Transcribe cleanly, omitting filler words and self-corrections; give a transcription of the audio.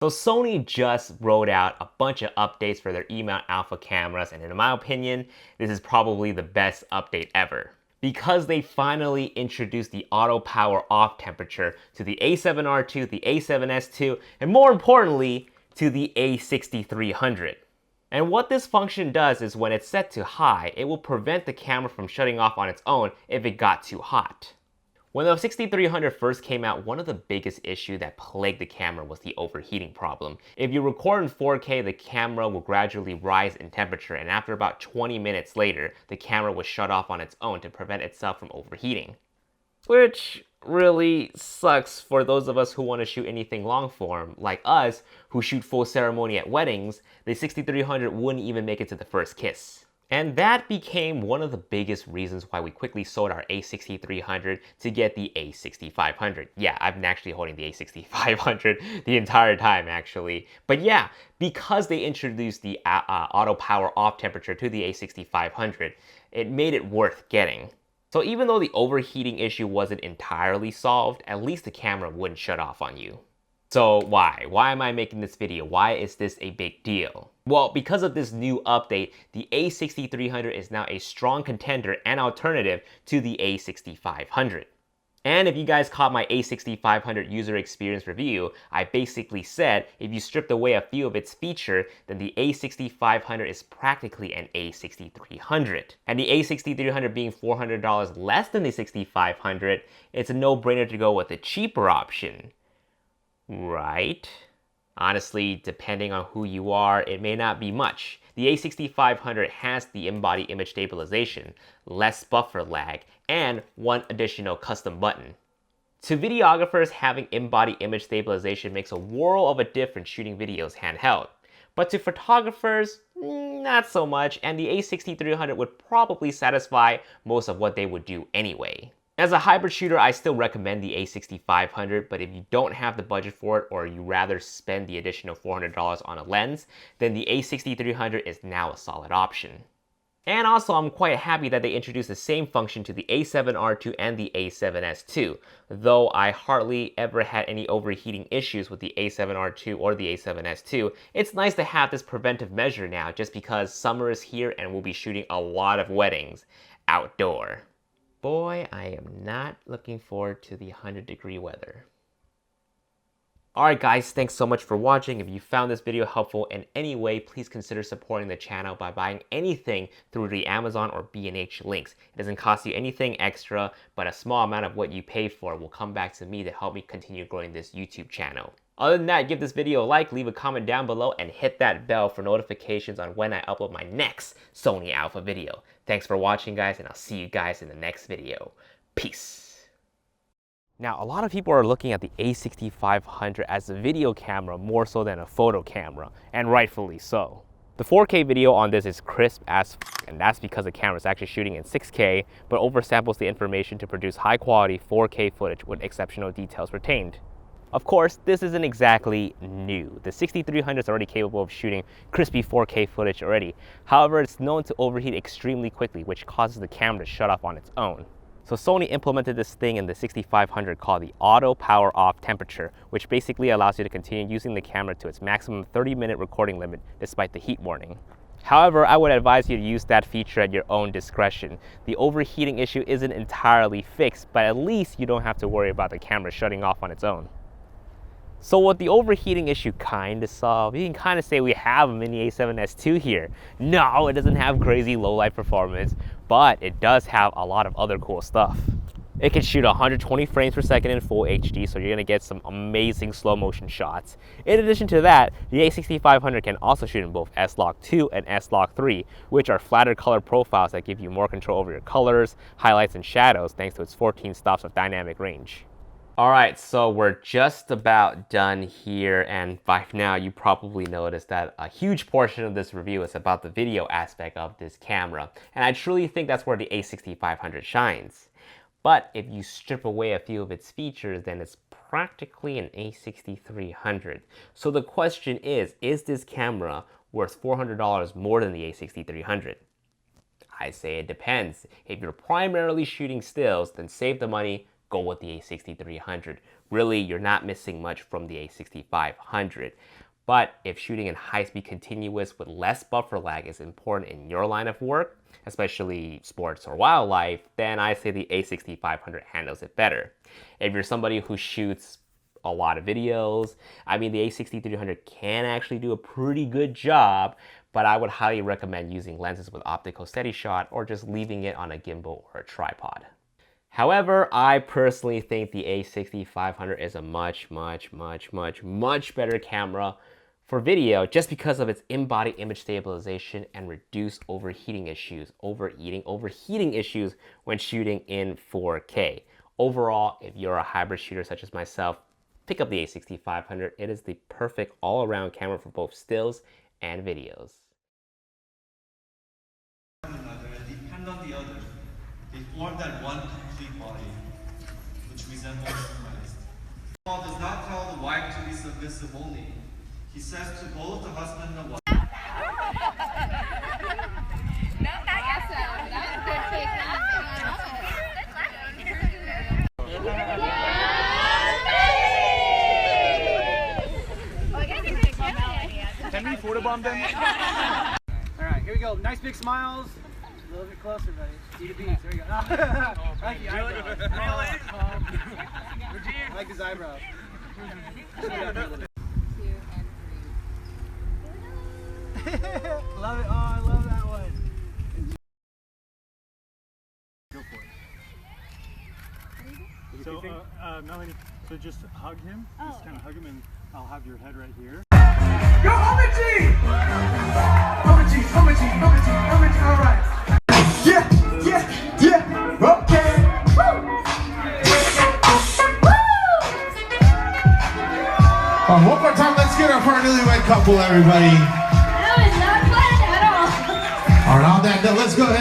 So Sony just rolled out a bunch of updates for their E-mount alpha cameras, and in my opinion, this is probably the best update ever. Because they finally introduced the auto power off temperature to the A7R2, the A7S2, and more importantly, to the A6300. And what this function does is when it's set to high, it will prevent the camera from shutting off on its own if it got too hot. When the 6300 first came out, one of the biggest issues that plagued the camera was the overheating problem. If you record in 4K, the camera will gradually rise in temperature, and after about 20 minutes later, the camera will shut off on its own to prevent itself from overheating. Which really sucks for those of us who want to shoot anything long form. Like us, who shoot full ceremony at weddings, the 6300 wouldn't even make it to the first kiss. And that became one of the biggest reasons why we quickly sold our A6300 to get the A6500. Yeah, I've been actually holding the A6500 the entire time, actually. But yeah, because they introduced the auto power off temperature to the A6500, it made it worth getting. So even though the overheating issue wasn't entirely solved, at least the camera wouldn't shut off on you. So why? Why am I making this video? Why is this a big deal? Well, because of this new update, the A6300 is now a strong contender and alternative to the A6500. And if you guys caught my A6500 user experience review, I basically said if you stripped away a few of its features, then the A6500 is practically an A6300. And the A6300 being $400 less than the 6500, it's a no-brainer to go with the cheaper option. Right? Honestly, depending on who you are, it may not be much. The A6500 has the in-body image stabilization, less buffer lag, and one additional custom button. To videographers, having in-body image stabilization makes a world of a difference shooting videos handheld. But to photographers, not so much, and the A6300 would probably satisfy most of what they would do anyway. As a hybrid shooter, I still recommend the A6500, but if you don't have the budget for it or you rather spend the additional $400 on a lens, then the A6300 is now a solid option. And also, I'm quite happy that they introduced the same function to the A7R2 and the A7S2, though I hardly ever had any overheating issues with the A7R2 or the A7S2. It's nice to have this preventive measure now just because summer is here and we'll be shooting a lot of weddings outdoor. Boy, I am not looking forward to the 100-degree weather. Alright guys, thanks so much for watching. If you found this video helpful in any way, please consider supporting the channel by buying anything through the Amazon or B&H links. It doesn't cost you anything extra, but a small amount of what you pay for will come back to me to help me continue growing this YouTube channel. Other than that, give this video a like, leave a comment down below, and hit that bell for notifications on when I upload my next Sony Alpha video. Thanks for watching, guys, and I'll see you guys in the next video. Peace. Now, a lot of people are looking at the A6500 as a video camera more so than a photo camera, and rightfully so. The 4K video on this is crisp as f, and that's because the camera is actually shooting in 6K, but oversamples the information to produce high-quality 4K footage with exceptional details retained. Of course, this isn't exactly new. The 6300 is already capable of shooting crispy 4K footage already. However, it's known to overheat extremely quickly, which causes the camera to shut off on its own. So Sony implemented this thing in the 6500 called the auto power off temperature, which basically allows you to continue using the camera to its maximum 30-minute recording limit despite the heat warning. However, I would advise you to use that feature at your own discretion. The overheating issue isn't entirely fixed, but at least you don't have to worry about the camera shutting off on its own. So what the overheating issue kind of solved, you can kind of say we have a mini A7S2 here. No, it doesn't have crazy low light performance, but it does have a lot of other cool stuff. It can shoot 120 frames per second in full HD, so you're gonna get some amazing slow motion shots. In addition to that, the A6500 can also shoot in both S-Log 2 and S-Log 3, which are flatter color profiles that give you more control over your colors, highlights, and shadows thanks to its 14 stops of dynamic range. Alright, so we're just about done here, and by now you probably noticed that a huge portion of this review is about the video aspect of this camera, and I truly think that's where the A6500 shines. But if you strip away a few of its features, then it's practically an A6300. So the question is this camera worth $400 more than the A6300? I say it depends. If you're primarily shooting stills, then save the money, go with the a6300. Really, you're not missing much from the a6500. But if shooting in high-speed continuous with less buffer lag is important in your line of work, especially sports or wildlife, then I say the a6500 handles it better. If you're somebody who shoots a lot of videos, I mean, the a6300 can actually do a pretty good job, but I would highly recommend using lenses with optical steady shot or just leaving it on a gimbal or a tripod. However, I personally think the a6500 is a much better camera for video just because of its in-body image stabilization and reduced overheating issues when shooting in 4K. Overall, if you're a hybrid shooter such as myself, pick up the a6500. It is the perfect all-around camera for both stills and videos. Depend on the other. They form that one complete body, which resembles Christ. Paul does not tell the wife to be submissive only. He says to both the husband and the wife. Can we photobomb them? Alright, here we go. Nice big smiles. A little bit closer, buddy. See the beats. There we go. I like the eyebrows. I like his eyebrows. Love it. Oh, I love that one. Go for it. So, Melanie, so just hug him. Just kind of hug him, and I'll have your head right here. Yo, Omachi! Omachi, all right. Yeah, okay. One more time, let's get up for our newlywed couple, everybody. That was not planned at all. All right, on that note, let's go ahead.